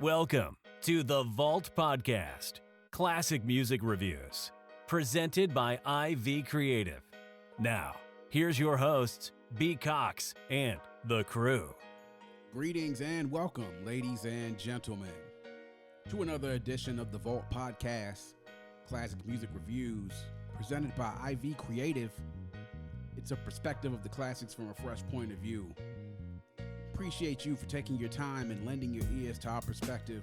Welcome to the Vault Podcast, classic music reviews, presented by IV Creative. Now, here's your hosts, B. Cox and the crew. Greetings and welcome, ladies and gentlemen, to another edition of the Vault Podcast, classic music reviews, presented by IV Creative. It's a perspective of the classics from a fresh point of view. Appreciate you for taking your time and lending your ears to our perspective.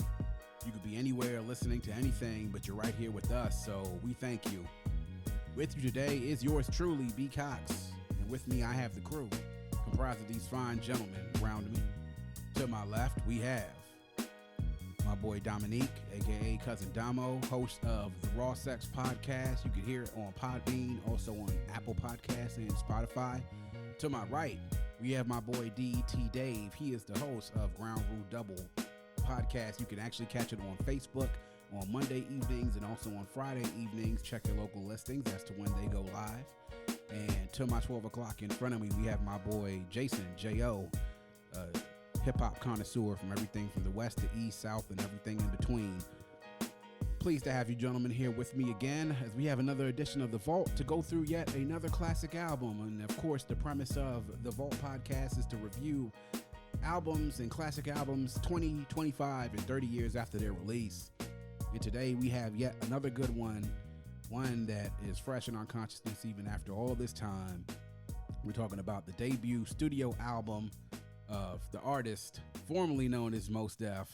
You could be anywhere listening to anything, but you're right here with us, so we thank you. With you today is yours truly, B. Cox, and with me I have the crew, comprised of these fine gentlemen around me. To my left, we have my boy Dominique, aka Cousin Damo, host of the Raw Sex Podcast. You can hear it on Podbean, also on Apple Podcasts and Spotify. To my right, we have my boy DET Dave. He is the host of Ground Rule Double Podcast. You can actually catch it on Facebook on Monday evenings and also on Friday evenings. Check your local listings as to when they go live. And to my 12 o'clock in front of me, we have my boy Jason, J.O., hip-hop connoisseur from everything from the west to east, south, and everything in between. Pleased to have you gentlemen here with me again as we have another edition of The Vault to go through yet another classic album. And of course, the premise of the Vault Podcast is to review albums and classic albums 20, 25, and 30 years after their release. And today we have yet another good one that is fresh in our consciousness even after all this time. We're talking about the debut studio album of the artist formerly known as Mos Def,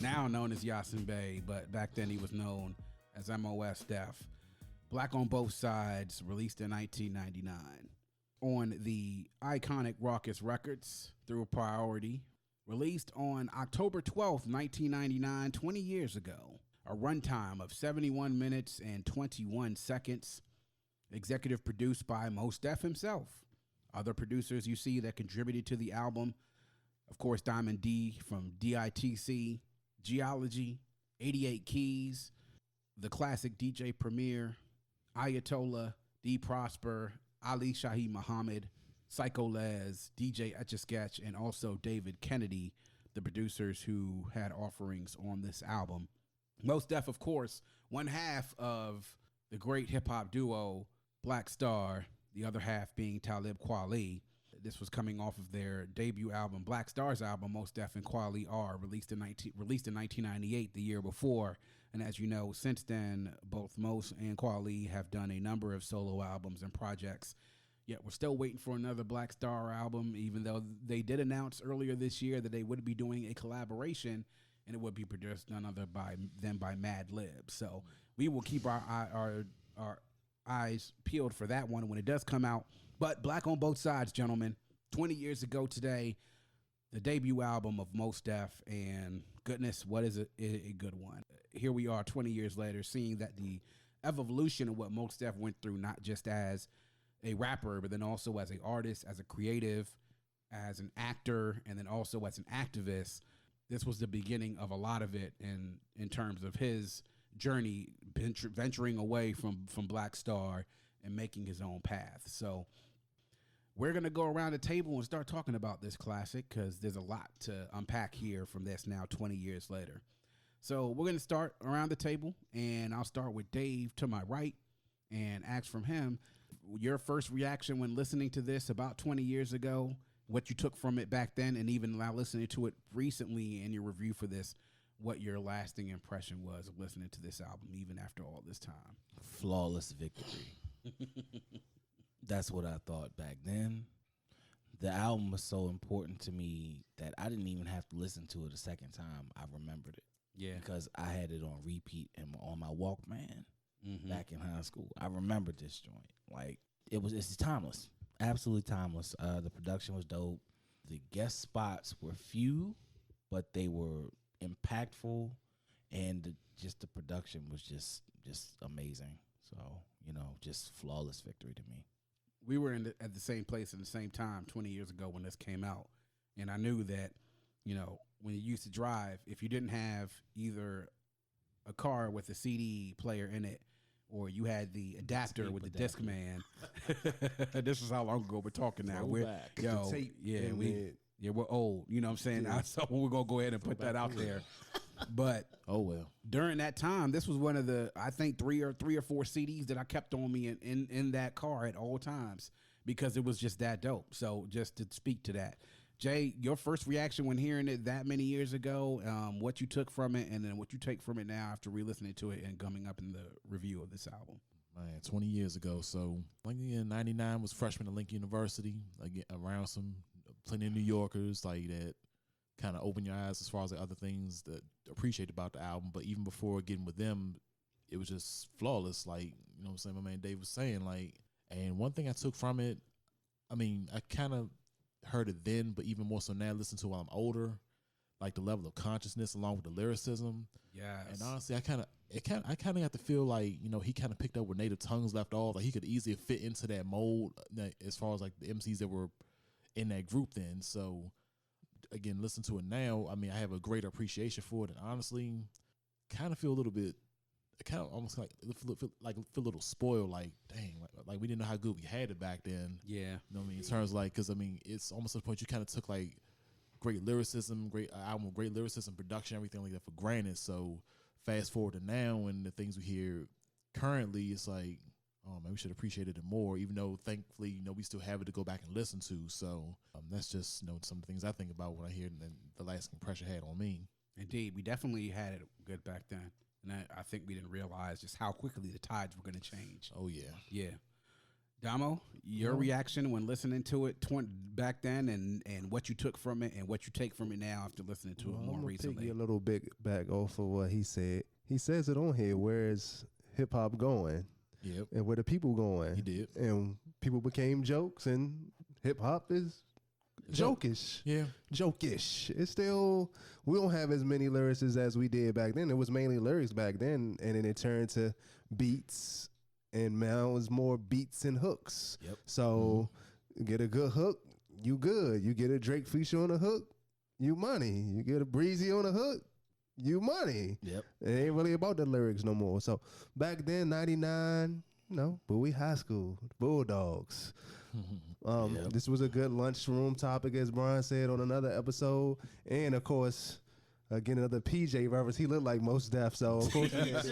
now known as Yasin Bey, but back then he was known as Mos Def. Black on Both Sides, released in 1999. On the iconic Raucous Records through Priority, released on October 12th, 1999, 20 years ago. A runtime of 71 minutes and 21 seconds. Executive produced by Mos Def himself. Other producers you see that contributed to the album, of course, Diamond D from DITC, Geology, 88 Keys, the classic DJ Premier, Ayatollah, D Prosper, Ali Shahi Muhammad, Psycho Les, DJ Etch-a-Sketch, and also David Kennedy, the producers who had offerings on this album. Mos Def, of course, one half of the great hip-hop duo Black Star, the other half being Talib Kweli. This was coming off of their debut album, Black Star's album, Mos Def and Kweli are, released in 1998, the year before. And as you know, since then, both Mos and Kweli have done a number of solo albums and projects. Yet we're still waiting for another Black Star album, even though they did announce earlier this year that they would be doing a collaboration, and it would be produced none other by Mad Lib. So we will keep our eyes peeled for that one when it does come out. But Black on Both Sides, gentlemen, 20 years ago today, the debut album of Mos Def, and goodness, what is a good one. Here we are 20 years later, seeing that the evolution of what Mos Def went through, not just as a rapper, but then also as an artist, as a creative, as an actor, and then also as an activist. This was the beginning of a lot of it in terms of his journey, venturing away from Black Star and making his own path. So we're going to go around the table and start talking about this classic because there's a lot to unpack here from this now 20 years later. So we're going to start around the table, and I'll start with Dave to my right and ask from him your first reaction when listening to this about 20 years ago, what you took from it back then, and even now listening to it recently in your review for this, what your lasting impression was of listening to this album even after all this time. Flawless victory. That's what I thought back then. The album was so important to me that I didn't even have to listen to it a second time. I remembered it. Yeah. Because I had it on repeat and on my Walkman back in high school. I remembered this joint. Like, it's timeless. Absolutely timeless. The production was dope. The guest spots were few, but they were impactful, and just the production was just amazing. So, just flawless victory to me. We were at the same place at the same time 20 years ago when this came out, and I knew that, when you used to drive, if you didn't have either a car with a CD player in it or you had the adapter with the Discman. This is how long ago we're talking now. Tape Yeah, we're old. You know what I'm saying? Yeah. So we're going to go ahead and put that out there. But Oh well. during that time, this was one of the, I think, three or four CDs that I kept on me in that car at all times because it was just that dope. So just to speak to that. Jay, your first reaction when hearing it that many years ago, what you took from it, and then what you take from it now after re-listening to it and coming up in the review of this album. Man, 20 years ago. So, like in '99 was freshman at Lincoln University, like around plenty of New Yorkers, like that kind of open your eyes as far as the other things that appreciate about the album. But even before getting with them, it was just flawless. Like, you know what I'm saying? My man Dave was saying, like, and one thing I took from it, I mean, I kind of heard it then, but even more so now, listen to it while I'm older, like the level of consciousness along with the lyricism. Yes. And honestly, I kind of got to feel like, you know, he kind of picked up where Native Tongues left off. Like he could easily fit into that mold as far as like the MCs that were in that group then. So again, listen to it now. I mean, I have a greater appreciation for it, and honestly, kind of feel a little bit, kind of almost feel a little spoiled. Like, dang, like we didn't know how good we had it back then. Yeah. You know what I mean? In terms of like, because I mean, it's almost to the point you kind of took like great lyricism, great album with great lyricism, production, everything like that for granted. So fast forward to now, and the things we hear currently, it's like, oh man, we should appreciate it more. Even though, thankfully, you know, we still have it to go back and listen to. So that's just, you know, some of the things I think about when I hear it and the lasting impression it had on me. Indeed, we definitely had it good back then. And I think we didn't realize just how quickly the tides were going to change. Oh yeah, Yeah. Damo, your reaction when listening to it back then, and what you took from it, and what you take from it now after listening to it more I'm recently. take you a little bit back off of what he said. He says it on here. Where is hip hop going? yep, And where the people going? he did. And people became jokes, and hip hop is jokish. Yeah, Jokish. It's still, we don't have as many lyricists as we did back then. It was mainly lyrics back then, and then it turned to beats, and now it's more beats and hooks. Yep. So get a good hook, you good. You get a Drake feature on a hook, you money. You get a Breezy on a hook, you money. yep. It ain't really about the lyrics no more. So back then, 99, Bowie High School, Bulldogs. Yep. This was a good lunchroom topic, as Brian said on another episode. And of course, again, another PJ reference. He looked like Mos Def, so of course we had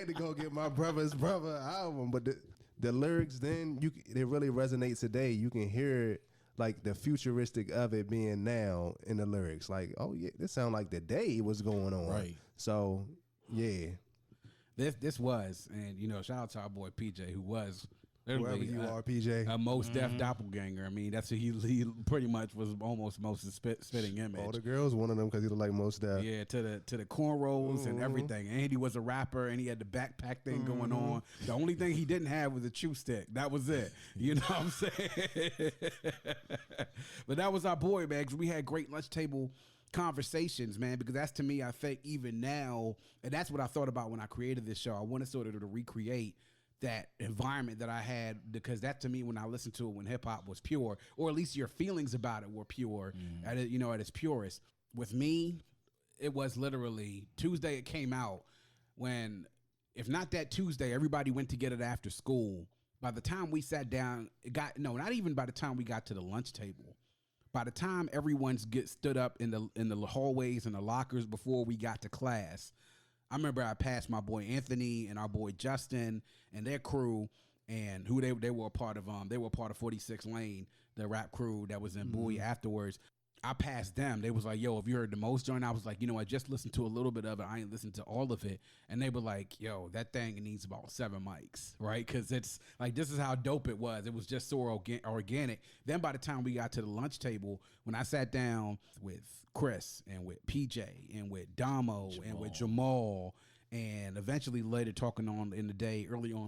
to go get my brother's brother album. But the lyrics then, it really resonates today. You can hear it, like the futuristic of it being now in the lyrics. Like, oh yeah, this sound like the day was going on. Right. So yeah. This was, and you know, shout out to our boy PJ, who was Wherever literally you are, PJ. a Mos Def doppelganger. I mean, that's what he pretty much was almost Mos' spitting image. All the girls wanted him because he looked like Mos Def. Yeah, to the cornrows and everything. And he was a rapper, and he had the backpack thing going on. The only thing he didn't have was a chew stick. That was it. You know what I'm saying? But that was our boy, man, because we had great lunch table conversations, man, because that's, to me, I think even now, and that's what I thought about when I created this show. I wanted sort of to recreate that environment that I had, because that, to me, when I listened to it, when hip hop was pure, or at least your feelings about it were pure, at its purest. With me, it was literally Tuesday it came out, when, if not that Tuesday, everybody went to get it after school. By the time we sat down, not even by the time we got to the lunch table. By the time everyone stood up in the hallways and the lockers before we got to class, I remember I passed my boy Anthony and our boy Justin and their crew, and who they were a part of. They were part of 46 Lane, the rap crew that was in Bowie afterwards. I passed them. They was like, yo, have you heard the Mos joint? I was like, I just listened to a little bit of it. I ain't listened to all of it. And they were like, yo, that thing needs about 7 mics, right? Because it's like, this is how dope it was. It was just so organic. Then by the time we got to the lunch table, when I sat down with Chris and with PJ and with Damo and with Jamal, and eventually later talking early on in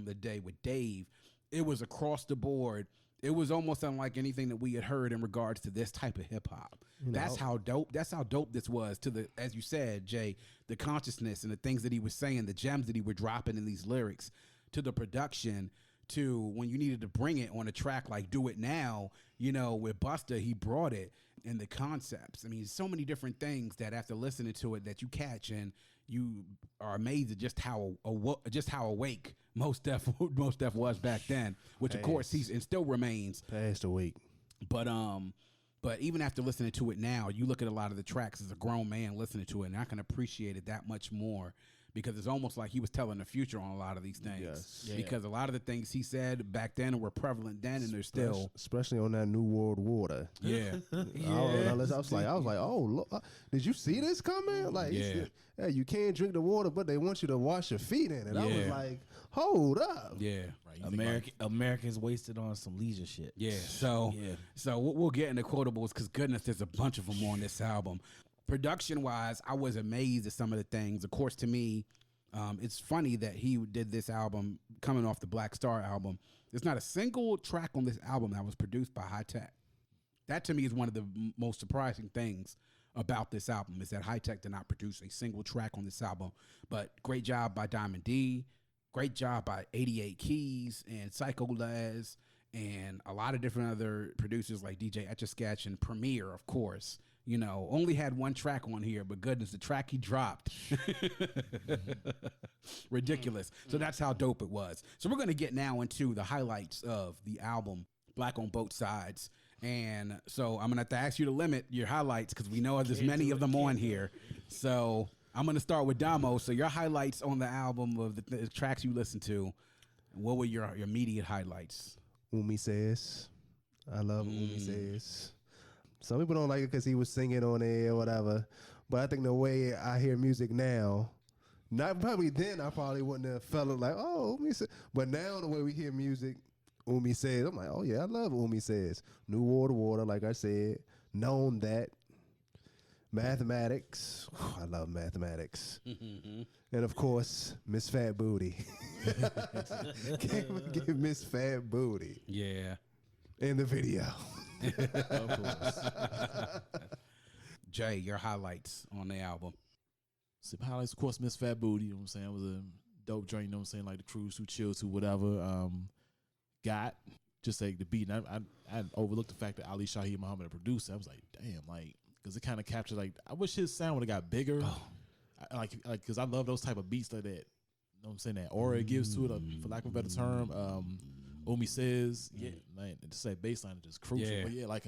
the day with Dave, it was across the board. It was almost unlike anything that we had heard in regards to this type of hip hop. That's how dope this was, to the, as you said, Jay, the consciousness and the things that he was saying, the gems that he was dropping in these lyrics, to the production, to when you needed to bring it on a track like Do It Now, with Busta, he brought it, and the concepts. I mean, so many different things that after listening to it that you catch, and you are amazed at just how awake Mos Def was back then, which of course and still remains. Past a week. But even after listening to it now, you look at a lot of the tracks as a grown man listening to it, and I can appreciate it that much more because it's almost like he was telling the future on a lot of these things. Yes. Yeah. Because a lot of the things he said back then were prevalent then, and they're still. especially on that New World Water. Yeah. I was like, oh, look, did you see this coming? Like, Yeah. hey, you can't drink the water, but they want you to wash your feet in it. I was Yeah. like, hold up. Yeah. Right, you think like- Americans wasted on some leisure shit. Yeah. So, Yeah. so we'll get into quotables because goodness, there's a bunch of them on this album. Production wise, I was amazed at some of the things. Of course, to me, it's funny that he did this album coming off the Black Star album. There's not a single track on this album that was produced by High Tech. That to me is one of the most surprising things about this album is that High Tech did not produce a single track on this album. But great job by Diamond D, great job by 88 Keys and Psycho Les, and a lot of different other producers like DJ Etch a Sketch and Premier, of course. You know, only had one track on here, but goodness, the track he dropped. Ridiculous. So that's how dope it was. So we're going to get now into the highlights of the album, Black on Both Sides. And so I'm going to have to ask you to limit your highlights because we know there's many of them on here. So I'm going to start with Damo. So your highlights on the album of the tracks you listened to, what were your immediate highlights? Umi Says. I love Umi Says. Some people don't like it because he was singing on there or whatever. But I think the way I hear music now, not probably then I probably wouldn't have felt it like, oh, Umi Says. But now the way we hear music, Umi Says, I'm like, oh yeah, I love Umi Says. New Water, like I said. Known That. Mathematics. I love mathematics. And of course, Miss Fat Booty. Give Miss Fat Booty Yeah. in the video. Of course. Jay, your highlights on the album. So highlights, of course, Miss Fat Booty, you know what I'm saying? It was a dope joint, you know what I'm saying? Like the Cruise to Chill to whatever. Got just like the beat. And I overlooked the fact that Ali Shaheed Muhammad, a producer. I was like, damn, like, because it kind of captured, like, I wish his sound would have got bigger. Like, because I love those type of beats like that. You know what I'm saying? That aura it gives to it, for lack of a better term. Umi Says, yeah, man, just that bass line is just crucial. Yeah. But yeah, like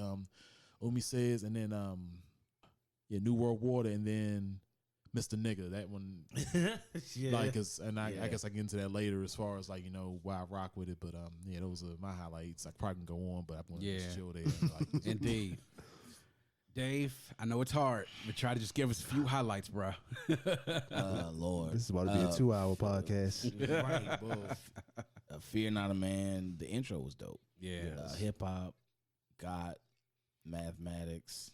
Umi Says, and then yeah, New World Water, and then Mr. Nigga. That one, like, I guess I get into that later as far as like, you know, why I rock with it. But yeah, those are my highlights. I probably can go on, but I'm gonna just chill there. Like, Indeed. Dave, I know it's hard, but try to just give us a few highlights, bro. Lord. This is about to be a 2-hour podcast. Right, bro. Fear Not a Man. The intro was dope. Yeah. Hip hop, got mathematics.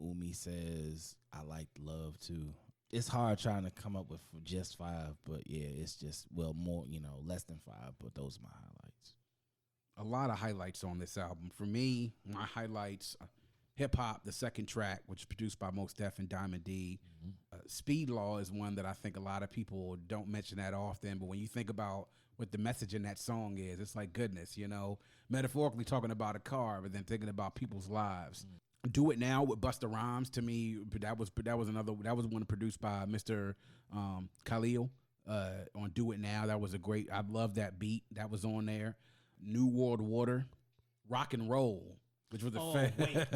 Umi Says, I like love too. It's hard trying to come up with just 5, but yeah, it's just, well, more, you know, less than 5, but those are my highlights. A lot of highlights on this album. For me, my highlights, Hip Hop, the second track, which is produced by Mos Def and Diamond D. Speed Law is one that I think a lot of people don't mention that often, but when you think about what the message in that song is, it's like, goodness, you know, metaphorically talking about a car, but then thinking about people's lives. Do It Now with Busta Rhymes, to me, that was one produced by Mr. Khalil on Do It Now. That was a great, I love that beat that was on there. New World Water, Rock and Roll, which was a Wait,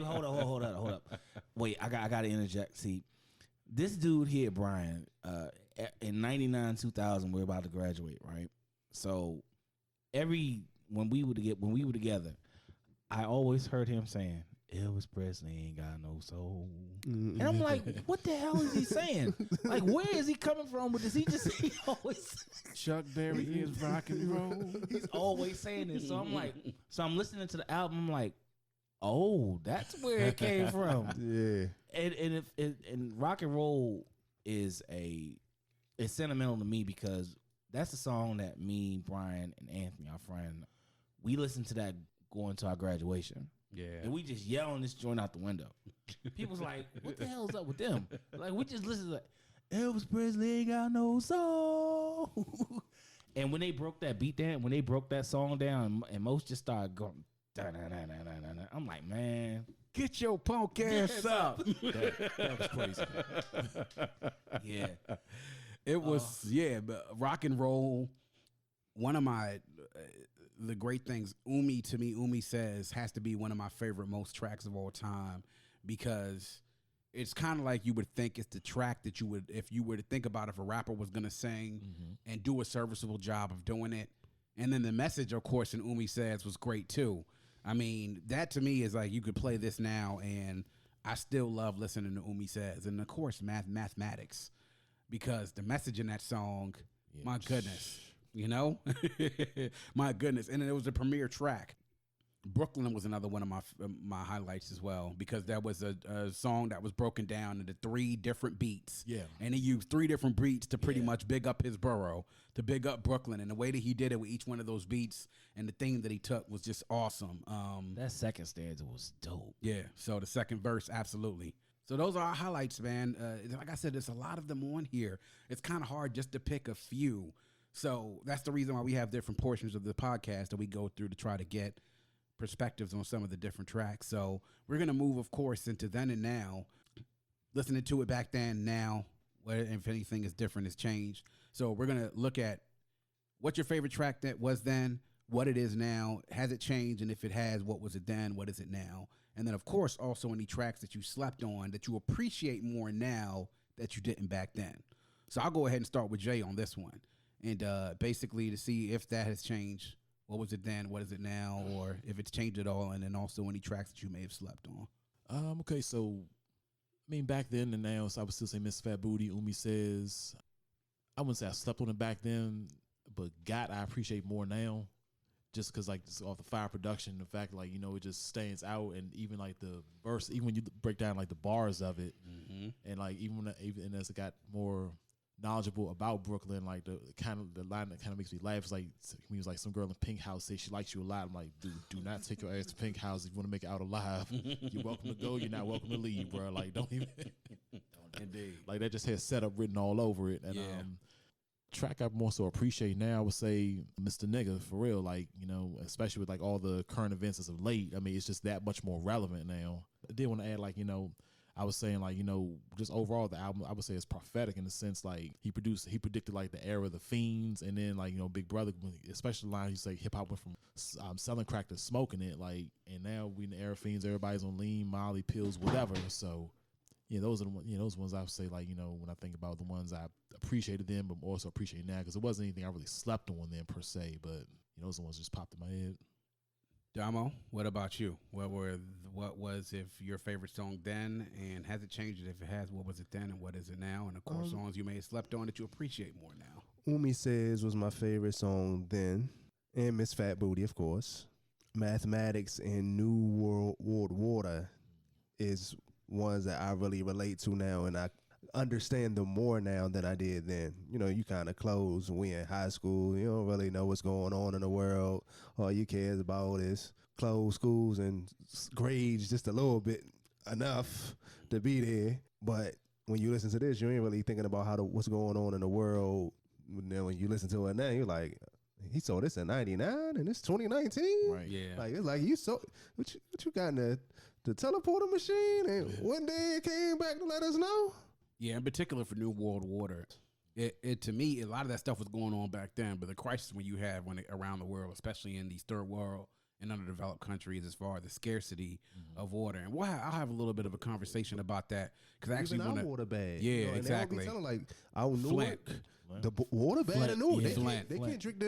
hold up. Wait, I got to interject. See, this dude here, Brian, in 99, 2000, we're about to graduate, right? So when we were together, I always heard him saying, Elvis Presley ain't got no soul. And I'm like, what the hell is he saying? Like, where is he coming from with this? He always Chuck Berry is rock and roll. he's always saying this. So I'm like, I'm listening to the album, I'm like, oh, that's where it came from. Yeah. And rock and roll is it's sentimental to me because that's the song that me, Brian, and Anthony, our friend, we listened to that going to our graduation. Yeah. And we just yelling this joint out the window. People's like, what the hell's up with them? Like, we just listen to like, Elvis Presley ain't got no soul. And when they broke that beat down, when they broke that song down, and most just started going, da-da-da-da-da-da-da, I'm like, man, Get your punk ass up. that was crazy. yeah. It was, but rock and roll. One of my the great things. Umi Says has to be one of my favorite most tracks of all time, because it's kind of like you would think it's the track that you would, if you were to think about if a rapper was going to sing and do a serviceable job of doing it. And then the message, of course, in Umi Says was great too. I mean, that to me is like, you could play this now and I still love listening to Umi Says. And of course, Mathematics, because the message in that song, my goodness, you know, my goodness. And it was a premier track. Brooklyn was another one of my highlights as well, because that was a song that was broken down into 3 different beats. Yeah. And he used 3 different beats to pretty much big up his borough, to big up Brooklyn. And the way that he did it with each one of those beats and the theme that he took was just awesome. That second stanza was dope. Yeah. So the second verse, absolutely. So those are our highlights, man. Like I said, there's a lot of them on here. It's kind of hard just to pick a few. So that's the reason why we have different portions of the podcast that we go through to try to get perspectives on some of the different tracks. So we're going to move, of course, into then and now, listening to it back then, now, if anything is different, has changed. So we're going to look at what's your favorite track that was then, what it is now, has it changed, and if it has, what was it then, what is it now? And then, of course, also any tracks that you slept on that you appreciate more now that you didn't back then. So I'll go ahead and start with Jay on this one, and basically to see if that has changed. What was it then? What is it now? Or if it's changed at all, and then also any tracks that you may have slept on. Okay, so I mean, back then and now, so I would still say Miss Fat Booty, Umi Says. I wouldn't say I slept on it back then, but I appreciate more now, just because like just off the fire production, the fact like, you know, it just stands out, and even like the verse, even when you break down like the bars of it, and like even as it got more knowledgeable about Brooklyn, like the line that kind of makes me laugh is like when he was like, some girl in Pink House says she likes you a lot. I'm like, dude, do not take your ass to Pink House if you want to make it out alive. You're welcome to go, you're not welcome to leave, bro. Like, don't even Indeed. like that just has setup written all over it. And track I more so appreciate now, I would say Mr. Nigga, for real. Like, you know, especially with like all the current events as of late, I mean, it's just that much more relevant now. I did want to add, like, you know, I was saying, like, you know, just overall the album, I would say it's prophetic in the sense, like, he predicted like the era of the Fiends, and then like, you know, Big Brother, especially the line, he's like, hip hop went from selling crack to smoking it, like, and now we in the era of Fiends, everybody's on lean, Molly, pills, whatever. So yeah, those are the those ones I would say, like, you know, when I think about the ones I appreciated then, but also appreciate now, because it wasn't anything I really slept on then per se, but you know, those are the ones just popped in my head. Damo, what about you? What was if your favorite song then, and has it changed? If it has, what was it then, and what is it now? And of course, songs you may have slept on that you appreciate more now. Umi Says was my favorite song then, and Miss Fat Booty, of course. Mathematics and New World Water is ones that I really relate to now, and I understand them more now than I did then. You know, you kind of close when you're in high school. You don't really know what's going on in the world. All you care about is close schools and grades just a little bit enough to be there. But when you listen to this, you ain't really thinking about what's going on in the world. Then when you listen to it now, you're like, he sold this in 99 and it's 2019. Right. Yeah. Like, it's like, what you got in the teleporter machine, and one day it came back to let us know. Yeah, in particular for New World Water, it to me, a lot of that stuff was going on back then, but the crisis when you have around the world, especially in these third world and underdeveloped countries, as far as the scarcity of water, and I'll have a little bit of a conversation about that, because I actually want to water bad. Yeah, you know, exactly. And they all be telling, like, I knew Flint. the water bad Flint, in Newark. yeah. They can't drink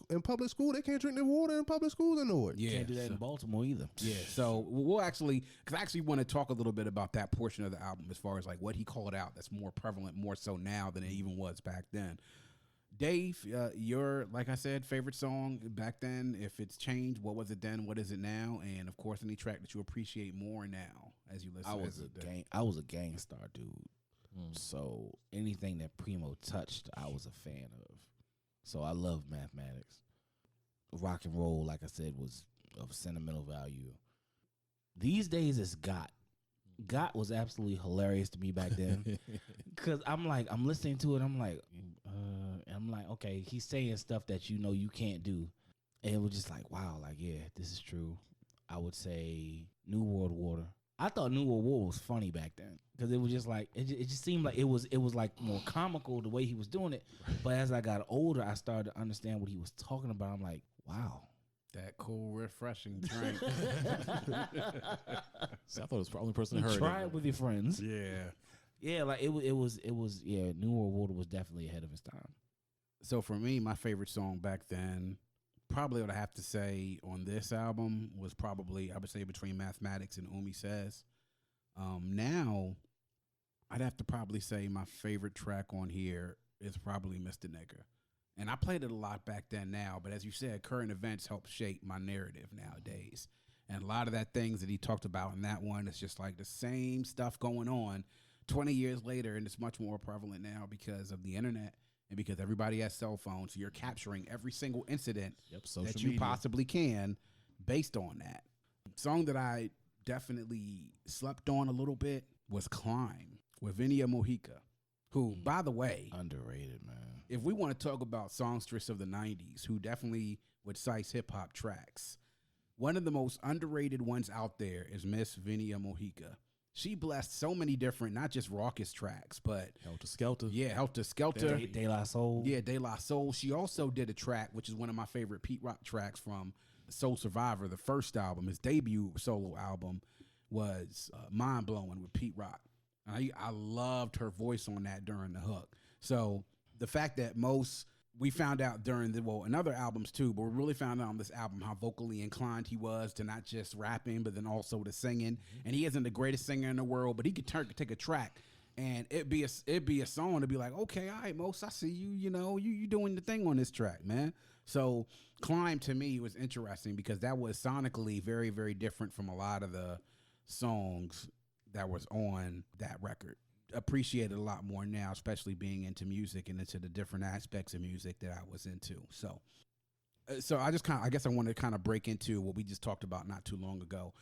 in public school. They can't drink the water in public schools in Newark. Yeah, Can't do that in Baltimore either. Yeah, so we'll actually, because I actually want to talk a little bit about that portion of the album as far as like what he called out that's more prevalent, more so now than it even was back then. Dave, your, like I said, favorite song back then, if it's changed, what was it then, what is it now? And of course, any track that you appreciate more now as you listen. I was a Gangstar dude. So anything that Primo touched, I was a fan of. So I love Mathematics. Rock and roll, like I said, was of sentimental value. These days it's Got. Got was absolutely hilarious to me back then. Because I'm listening to it, I'm like, okay, he's saying stuff that you know you can't do. And it was just like, wow, like, yeah, this is true. I would say New World Water. I thought New World War was funny back then, because it was just like it just seemed like it was like more comical the way he was doing it. But as I got older, I started to understand what he was talking about. I'm like, wow, That cool, refreshing drink. So I thought it was the only person that heard Try it. it with your friends. Yeah. Yeah, like it was. Yeah, New World Water was definitely ahead of its time. So for me, my favorite song back then, probably what I have to say on this album was probably, I would say, between Mathematics and Umi Says. Now, I'd have to probably say my favorite track on here is probably Mr. Nigger. And I played it a lot back then now, but as you said, current events help shape my narrative nowadays. And a lot of that things that he talked about in that one is just like the same stuff going on 20 years later, and it's much more prevalent now because of the internet and because everybody has cell phones. So you're capturing every single incident Social that you media. possibly can based on that. Song that I definitely slept on a little bit was Climb with Vinia Mojica, who, by the way, Underrated, man. if we want to talk about songstress of the 90s, who definitely would cite hip-hop tracks, one of the most underrated ones out there is Miss Vinia Mojica. She blessed so many different, not just raucous tracks, but Helter Skelter. yeah, Helter Skelter. De La Soul. Yeah, De La Soul. She also did a track, which is one of my favorite Pete Rock tracks from Soul Survivor, the first album. His debut solo album was Mind Blowing with Pete Rock. I loved her voice on that during the hook. So the fact that we found out during in other albums too, but we really found out on this album how vocally inclined he was to not just rapping, but then also to singing. And he isn't the greatest singer in the world, but he could take a track and it'd be a song to be like, okay, all right, Mos, I see you, you doing the thing on this track, man. So Climb to me was interesting because that was sonically very, very different from a lot of the songs that was on that record. Appreciate it a lot more now, especially being into music and into the different aspects of music that I was into. So I guess I want to kind of break into what we just talked about not too long ago.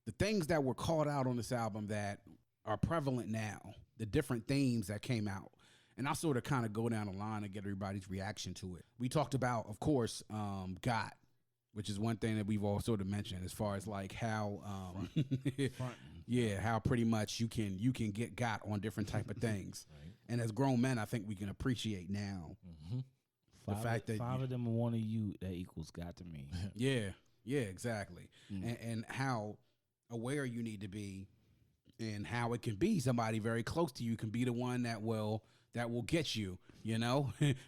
The things that were called out on this album that are prevalent now, the different themes that came out. And I'll sort of kind of go down the line and get everybody's reaction to it. We talked about, of course, God, which is one thing that we've all sort of mentioned as far as like how, how pretty much you can get got on different type of things. Right. And as grown men, I think we can appreciate now the fact that five of them are one of you, that equals God to me. Yeah, exactly. And how aware you need to be and how it can be somebody very close to you can be the one that will get you,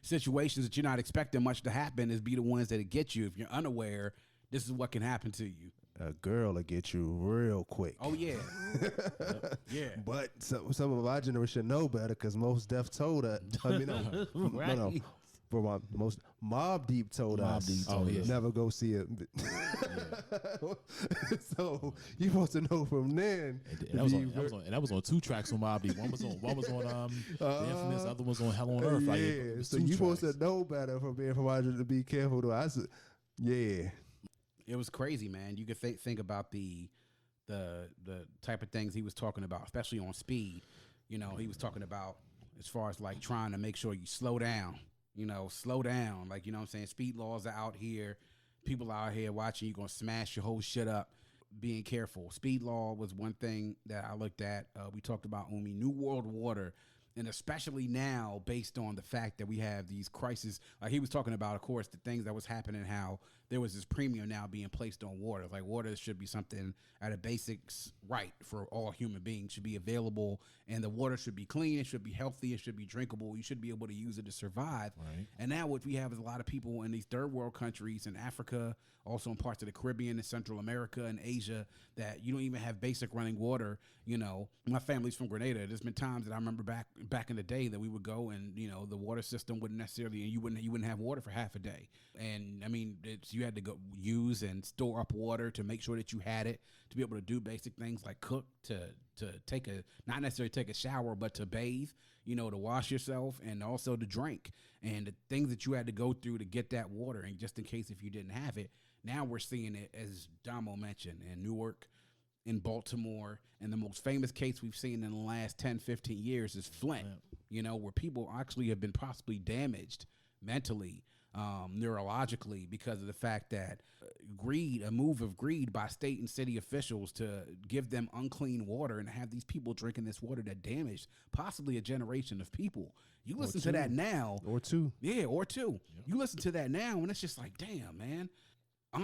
situations that you're not expecting much to happen is be the ones that get you. If you're unaware, this is what can happen to you. A girl will get you real quick. Oh yeah. Yeah. But some of our generation know better because Mos Def told us. Right. No. For my most Mob Deep told us, never go see it. So you supposed to know from then. And that was on 2 tracks on Mob Deep. One was on The Infamous, the other was on Hell on Earth. Like, yeah, so you supposed to know better from being from our to be careful. Though I said, yeah, it was crazy, man. You could think about the type of things he was talking about, especially on Speed. He was talking about as far as like trying to make sure you slow down. Slow down. Like, what I'm saying? Speed laws are out here. People out here watching you, going to smash your whole shit up. Being careful. Speed law was one thing that I looked at. We talked about Umi, New World Water, and especially now based on the fact that we have these crises. Like he was talking about, of course, the things that was happening, how there was this premium now being placed on water. Like water should be something at a basics right for all human beings, should be available, and the water should be clean, it should be healthy, it should be drinkable, you should be able to use it to survive. Right. And now what we have is a lot of people in these third world countries in Africa, also in parts of the Caribbean and Central America and Asia, that you don't even have basic running water. My family's from Grenada. There's been times that I remember back in the day that we would go and the water system wouldn't necessarily, and you wouldn't have water for half a day. And I mean, you had to go use and store up water to make sure that you had it to be able to do basic things like cook, to take not necessarily take a shower, but to bathe, to wash yourself, and also to drink, and the things that you had to go through to get that water. And just in case if you didn't have it, now we're seeing it, as Damo mentioned, in Newark, in Baltimore, and the most famous case we've seen in the last 10, 15 years is Flint, where people actually have been possibly damaged mentally, neurologically, because of the fact that a move of greed by state and city officials to give them unclean water and have these people drinking this water that damaged possibly a generation of people. You listen to that now. or two. Yeah, or two. Yep. You listen to that now, and it's just like, damn, man.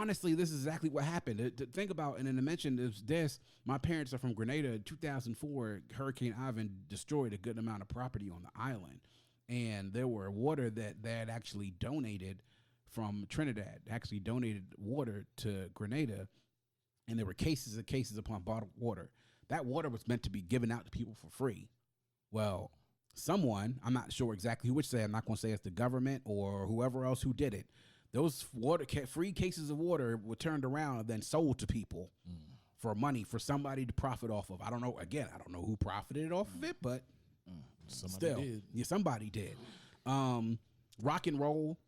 honestly, this is exactly what happened. To think about, and then to mention this, my parents are from Grenada. In 2004, Hurricane Ivan destroyed a good amount of property on the island. And there were water that they had actually donated from Trinidad, actually donated water to Grenada. And there were cases and cases upon bottled water. That water was meant to be given out to people for free. Well, someone, I'm not sure exactly who would say, I'm not going to say it's the government or whoever else who did it. Those free cases of water were turned around and then sold to people for money for somebody to profit off of. I don't know. Again, I don't know who profited off of it, but somebody did. Rock and roll.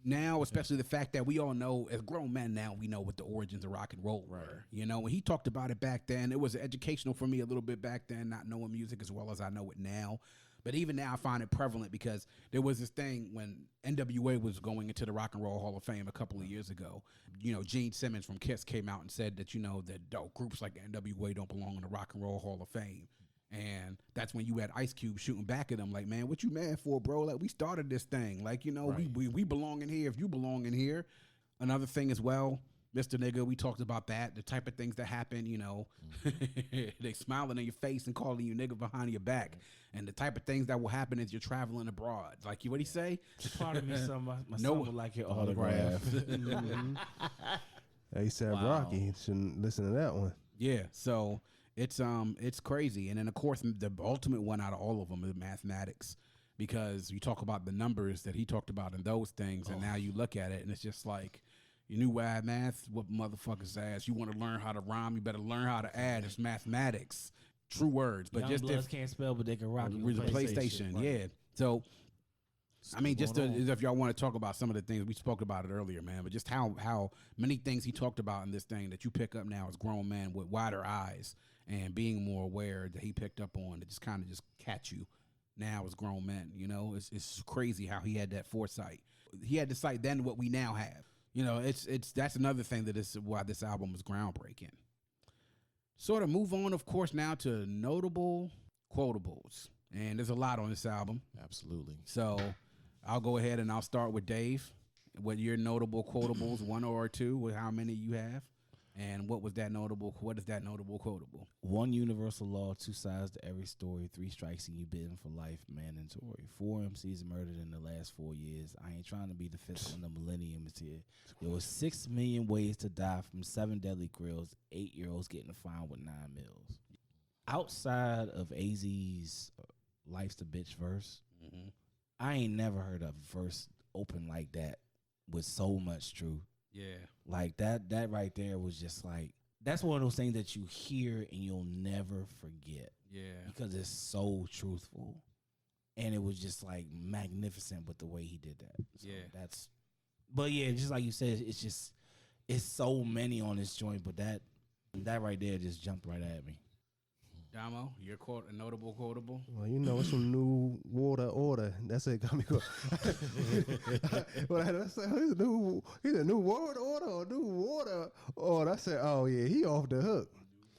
Now, especially the fact that we all know, as grown men now, we know what the origins of rock and roll were. You know, when he talked about it back then, it was educational for me a little bit back then, not knowing music as well as I know it now. But even now, I find it prevalent because there was this thing when NWA was going into the Rock and Roll Hall of Fame a couple of years ago. You know, Gene Simmons from Kiss came out and said that, you know, that groups like NWA don't belong in the Rock and Roll Hall of Fame. And that's when you had Ice Cube shooting back at him like, man, what you mad for, bro? Like, we started this thing. Like, you know, we belong in here if you belong in here. Another thing as well, Mr. Nigga, we talked about that. The type of things that happen, you know, they smiling in your face and calling you nigga behind your back. And the type of things that will happen as you're traveling abroad. Like, what'd he say? Part of me, my son would like your autograph. He said Rocky. Shouldn't listen to that one. Yeah, so it's crazy. And then, of course, the ultimate one out of all of them is mathematics, because you talk about the numbers that he talked about in those things, and now you look at it, and it's just like, you knew why math, what motherfuckers ass. You want to learn how to rhyme, you better learn how to add. It's mathematics. True words. But Young bloods can't spell, but they can rock you with the PlayStation. Right. Yeah. So, I mean, just if y'all want to talk about some of the things, we spoke about it earlier, man, but just how many things he talked about in this thing that you pick up now as grown men with wider eyes and being more aware that he picked up on to just kind of just catch you now as grown men. You know, it's crazy how he had that foresight. He had the sight then what we now have. You know, that's another thing that is why this album was groundbreaking. Sort of move on, of course, now to notable quotables. And there's a lot on this album. Absolutely. So I'll go ahead and I'll start with Dave. What your notable quotables, one or two, with how many you have? And what is that notable quotable? One universal law, two sides to every story, 3 strikes and you bitten for life, mandatory. 4 MCs murdered in the last 4 years. I ain't trying to be the 5th one, the millennium is here. There was 6 million ways to die from 7 deadly grills, 8-year-olds getting fined with 9 mils. Outside of AZ's Life's the Bitch verse, I ain't never heard a verse open like that with so much truth. Yeah. Like that right there was just like, that's one of those things that you hear and you'll never forget. Yeah. Because it's so truthful. And it was just like magnificent with the way he did that. So but yeah, just like you said, it's so many on this joint, but that right there just jumped right at me. Damo, your a notable quotable? Well, you know, it's some new water order. That's it. Got me going. Well, I said, he's a new world order or new water order. I said, oh yeah, he off the hook.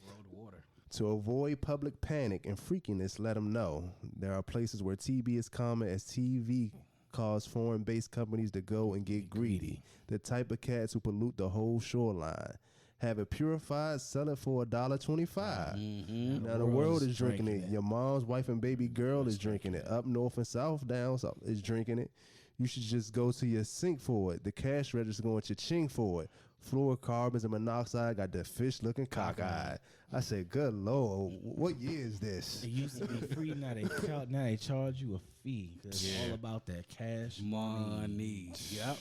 World water. To avoid public panic and freakiness, let them know there are places where TB is common, as TV cause foreign-based companies to go and get greedy. The type of cats who pollute the whole shoreline. Have it purified, sell it for $1.25. Now the world is drinking it. Your mom's wife and baby girl is drinking it. Up north and south, down south is drinking it. You should just go to your sink for it. The cash register going cha-ching for it. Fluorocarbons and monoxide got the fish looking cockeyed. I said, good Lord, what year is this? It used to be free, now they charge you a fee. It's all about that cash money. Yep.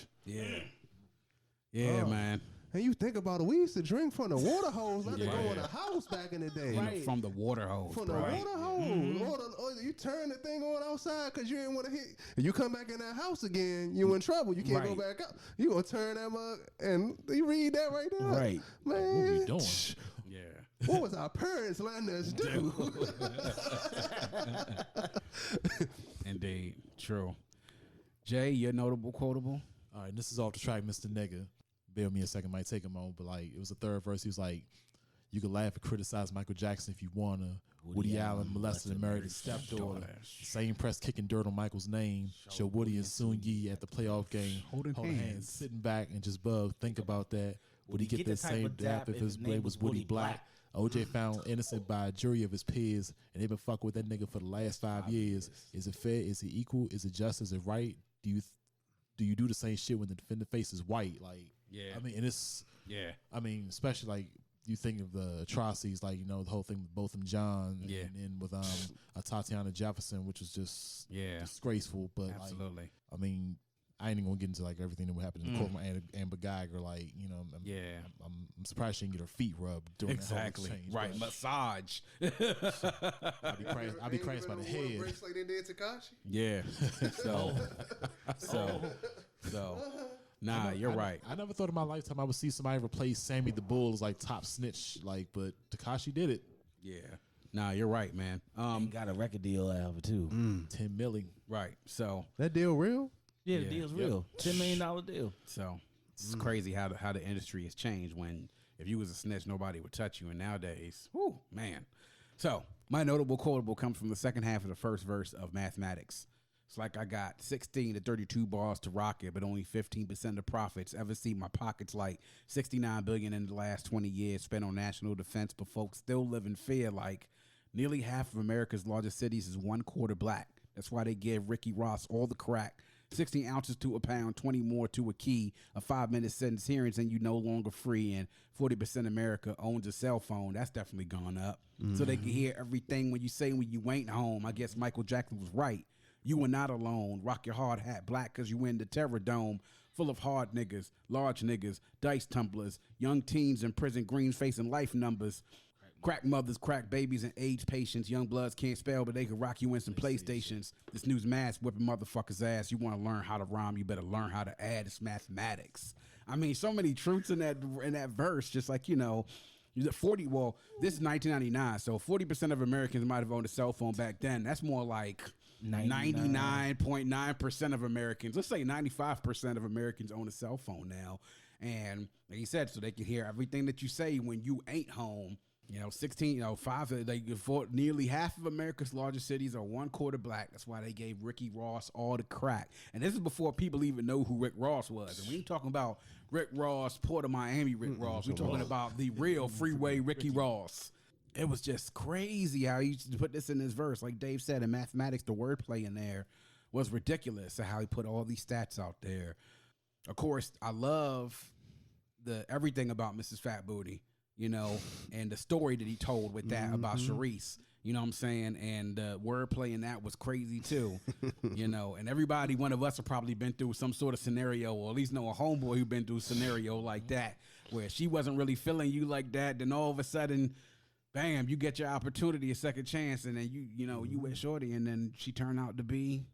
Yeah, man. And you think about it, we used to drink from the water hose, like to go in a house back in the day. Right. From the water hose. From the water hose. Or you turn the thing on outside because you didn't want to hit. And you come back in that house again, you in trouble. You can't go back out. You going to turn that mug and you read that right there. Right. Man. What we doing? Yeah. What was our parents letting us do? Indeed. True. Jay, your notable quotable? All right, this is off the track, Mr. Nigga. Bear me a second, might take a moment, but like it was the third verse. He was like, "You can laugh and criticize Michael Jackson if you wanna. Woody Allen molested and married his stepdaughter. Same press kicking dirt on Michael's name. Show Woody and Soon Yi at the playoff game. Holding hands. Sitting back and just bug. Think about that. Would he get the same dap if his name was Woody Black? OJ found innocent by a jury of his peers, and they've been fucking with that nigga for the last 5 years. Is it fair? Is it equal? Is it just? Is it right? Do you do the same shit when the defendant face is white? Like, Yeah. I mean, and it's, Yeah. I mean, especially like you think of the atrocities, like, you know, the whole thing with Botham Jean, Yeah. and then with Tatiana Jefferson, which was just Yeah. disgraceful. But Absolutely. like, I mean, I ain't even gonna get into like everything that happened in the court with Amber Geiger. Like, you know, I'm surprised she didn't get her feet rubbed during Exactly. that whole exchange. Right. But Massage. I'll be crazy by the head. Like they did Tekashi. Yeah. So. Nah, you're right. I never thought in my lifetime I would see somebody replace Sammy the Bull as like top snitch. Like, but Tekashi did it. Yeah. Nah, you're right, man. He got a record deal out of it too. 10 million. Right. So That deal real? Yeah, the Yeah. deal's real. $10 million deal. it's crazy how the industry has changed. When if you was a snitch, nobody would touch you, and nowadays, whoo, man. So my notable quotable comes from the second half of the first verse of Mathematics. It's like I got 16 to 32 bars to rock it, but only 15% of profits. Ever see my pockets like 69 billion in the last 20 years spent on national defense, but folks still live in fear. Like nearly half of America's largest cities is 1/4 black. That's why they give Ricky Ross all the crack. 16 ounces to a pound, 20 more to a key, a 5-minute sentence hearings, and you no longer free. And 40% of America owns a cell phone. That's definitely gone up. So they can hear everything when you say when you ain't home. I guess Michael Jackson was right. You were not alone. Rock your hard hat black because you in the terror dome. Full of hard niggas, large niggas, dice tumblers, young teens in prison, greens facing life numbers. Crack mothers, crack babies, and age patients. Young bloods can't spell, but they can rock you in some PlayStations. This news mask whipping motherfuckers' ass. You want to learn how to rhyme, you better learn how to add. It's mathematics. I mean, so many truths in that verse. Just like, you know, 40. Well, this is 1999, so 40% of Americans might have owned a cell phone back then. That's more like 99.9% of Americans. Let's say 95% of Americans own a cell phone now. And like you said, so they can hear everything that you say when you ain't home. You know, 16, nearly half of America's largest cities are 1/4 black. That's why they gave Ricky Ross all the crack. And this is before people even know who Rick Ross was. And we ain't talking about Rick Ross, Port of Miami Rick Ross. We're talking about the real freeway Ricky Ross. It was just crazy how he used to put this in his verse. Like Dave said, in Mathematics, the wordplay in there was ridiculous. So how he put all these stats out there. Of course, I love everything about Mrs. Fat Booty. You know, and the story that he told with that about Sharice, you know what I'm saying? And the wordplay in that was crazy too, you know, and one of us have probably been through some sort of scenario, or at least know a homeboy who been through a scenario like that, where she wasn't really feeling you like that. Then all of a sudden, bam, you get your opportunity, a second chance. And then you with shorty, and then she turned out to be,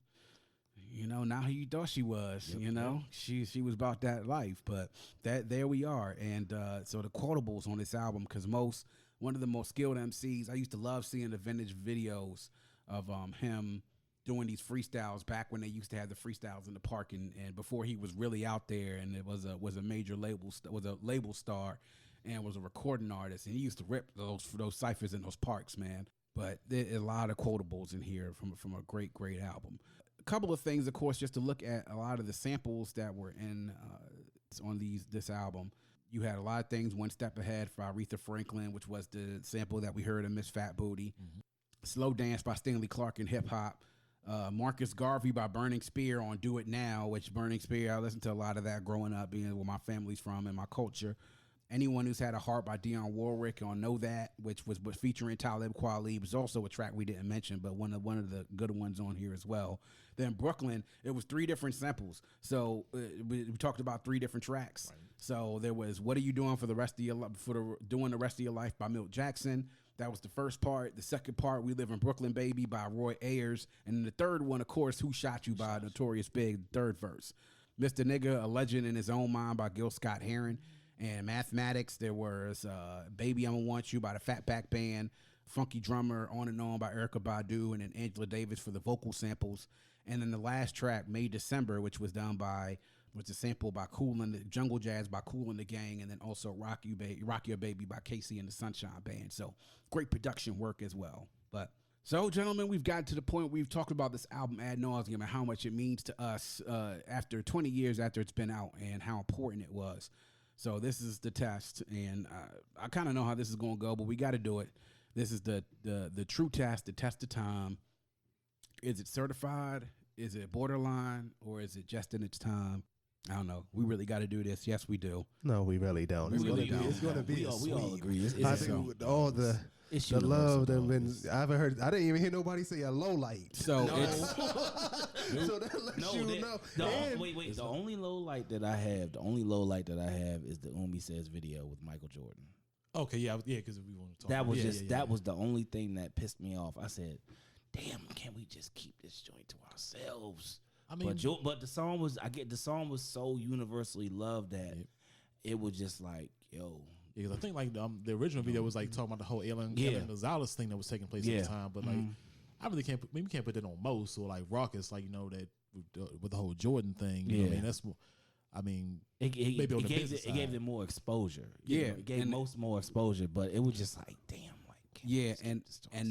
you know, not who you thought she was. You know, she was about that life, but there we are. And so the quotables on this album, because one of the most skilled MCs, I used to love seeing the vintage videos of him doing these freestyles back when they used to have the freestyles in the park, and before he was really out there, and it was a major label star, and was a recording artist, and he used to rip those ciphers in those parks, man. But there are a lot of quotables in here from a great album. A couple of things, of course, just to look at a lot of the samples that were on this album. You had a lot of things. One Step Ahead for Aretha Franklin, which was the sample that we heard in Miss Fat Booty. Slow Dance by Stanley Clarke in hip hop. Marcus Garvey by Burning Spear on Do It Now, which Burning Spear, I listened to a lot of that growing up, being where my family's from and my culture. Anyone Who's Had a Heart by Dionne Warwick on Know That, which was featuring Talib Kweli, was also a track we didn't mention, but one of the good ones on here as well. Then Brooklyn, it was 3 different samples. So we talked about 3 different tracks. Right. So there was What Are You Doing for the Rest of Your Life, Doing the Rest of Your Life by Milt Jackson. That was the first part. The second part, We Live in Brooklyn, Baby by Roy Ayers. And then the third one, of course, Who Shot You by Notorious Big, third verse. Mr. Nigga, A Legend in His Own Mind by Gil Scott-Heron. And Mathematics, there was Baby I'ma Want You by the Fatback Band, Funky Drummer, On and On by Erykah Badu, and then Angela Davis for the vocal samples. And then the last track, May December, which was a sample by Jungle Jazz by Kool and the Gang, and then also Rock Your Baby by Casey and the Sunshine Band. So great production work as well. But so, gentlemen, we've gotten to the point we've talked about this album ad nauseum and how much it means to us after 20 years after it's been out and how important it was. So this is the test, and I kind of know how this is going to go, but we got to do it. This is the true test, the test of time. Is it certified? Is it borderline? Or is it just in its time? I don't know. We really got to do this. Yes, we do. No, we really don't. It's really gonna don't. It's going to be. We all agree. I think with all the love that been. I haven't heard. I didn't even hear nobody say a low light. So it's so that lets you know. Wait. The only low light that I have, is the Umi Says video with Michael Jordan. Okay, yeah, because we want to talk. That was that. That was the only thing that pissed me off. I said, "Damn, can't we just keep this joint to ourselves?" I mean, but the song was so universally loved that it was just like, yo. Yeah, because I think like the original video was like talking about the whole Alien Gonzalez thing that was taking place at the time. But like, I really can't. Maybe we can't put that on Mos or like Raucus, like that with the whole Jordan thing. You know what I mean, that's more. I mean, it gave them more exposure. It gave most more exposure, but it was just like, damn. Yeah, and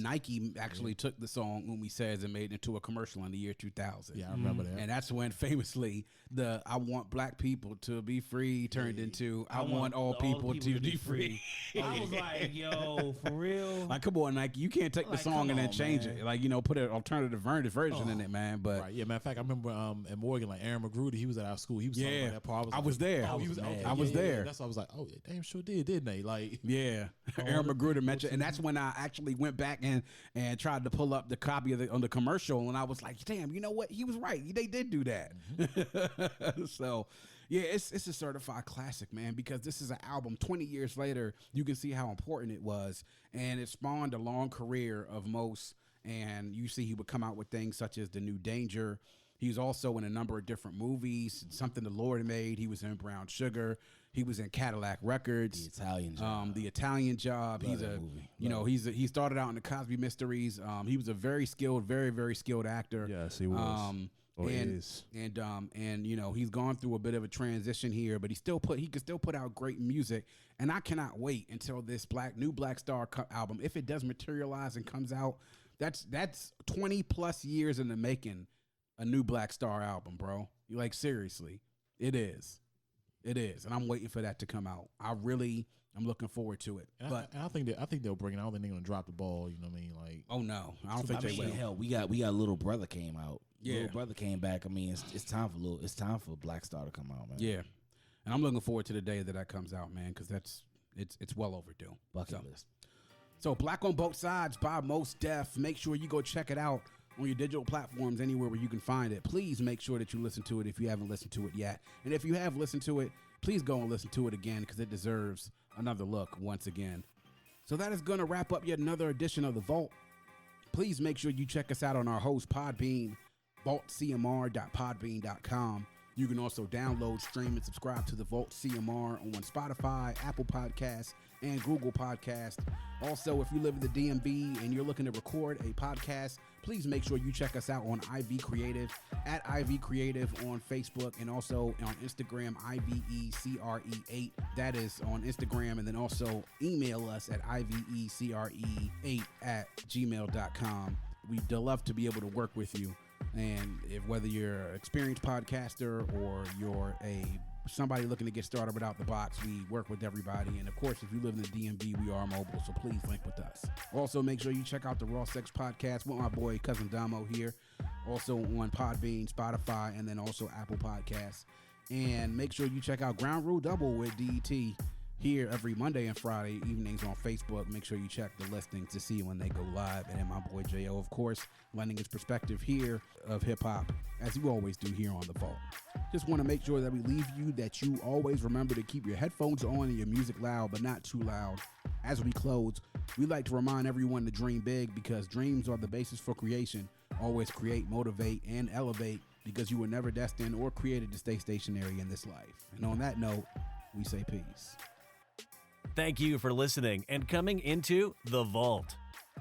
Nike actually took the song Umi Says and made it into a commercial in the year 2000. Yeah, I remember that. And that's when famously the I want black people to be free turned into I want all people to be free. I was like, yo, for real? Like, come on, Nike. You can't take the song and then change it. Like, put an alternative version in it, man. But right. Yeah, matter of fact, I remember at Morgan, like Aaron McGruder, he was at our school. He was talking about that part. I was there. I was there. That's why I was like, oh, they damn sure didn't they? Like, yeah. Aaron McGruder mentioned, and that's when I actually went back and tried to pull up the copy of on the commercial, and I was like, damn, you know what? He was right. They did do that. So, yeah, it's a certified classic, man, because this is an album 20 years later. You can see how important it was, and it spawned a long career of Mos, and you see he would come out with things such as The New Danger. He was also in a number of different movies, Something the Lord Made. He was in Brown Sugar. He was in Cadillac Records. The Italian Job. He started out in the Cosby Mysteries. He was a very skilled, very, very skilled actor. Yes, he was. Is. And he's gone through a bit of a transition here, but he can still put out great music. And I cannot wait until this new Black Star album, if it does materialize and comes out. That's 20 plus years in the making. A new Black Star album, bro. Seriously, it is. It is, and I'm waiting for that to come out. I'm looking forward to it. And I think they'll bring it. I don't think they're gonna drop the ball. You know what I mean? Like, oh no, I don't think they will. Hell, we got Little Brother came out. Yeah, Little Brother came back. I mean, it's time for Black Star to come out, man. Yeah, and I'm looking forward to the day that comes out, man, because it's well overdue. Bucket list. So, Black on Both Sides by Mos Def. Make sure you go check it out on your digital platforms, anywhere where you can find it. Please make sure that you listen to it if you haven't listened to it yet. And if you have listened to it, please go and listen to it again, because it deserves another look once again. So that is going to wrap up yet another edition of The Vault. Please make sure you check us out on our host, Podbean, vaultcmr.podbean.com. You can also download, stream, and subscribe to The Vault CMR on Spotify, Apple Podcasts, and Google Podcasts. Also, if you live in the DMV and you're looking to record a podcast, please make sure you check us out on IV Creative, at IV Creative on Facebook, and also on Instagram, IVECRE8. That is on Instagram. And then also email us at IVECRE8@gmail.com. We'd love to be able to work with you. And whether you're an experienced podcaster or you're somebody looking to get started without the box, we work with everybody. And of course, if you live in the DMV, we are mobile, so please link with us. Also, make sure you check out the Raw Sex Podcast with my boy Cousin Damo here, also on Podbean, Spotify, and then also Apple Podcasts. And make sure you check out Ground Rule Double with DET here every Monday and Friday evenings on Facebook. Make sure you check the listings to see when they go live. And then my boy J.O., of course, lending his perspective here of hip-hop, as you always do here on The Vault. Just want to make sure that we leave you that you always remember to keep your headphones on and your music loud, but not too loud. As we close, we like to remind everyone to dream big, because dreams are the basis for creation. Always create, motivate, and elevate, because you were never destined or created to stay stationary in this life. And on that note, we say peace. Thank you for listening and coming into The Vault.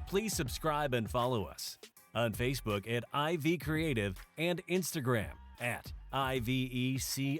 Please subscribe and follow us on Facebook at IV Creative and Instagram at IVECRE8.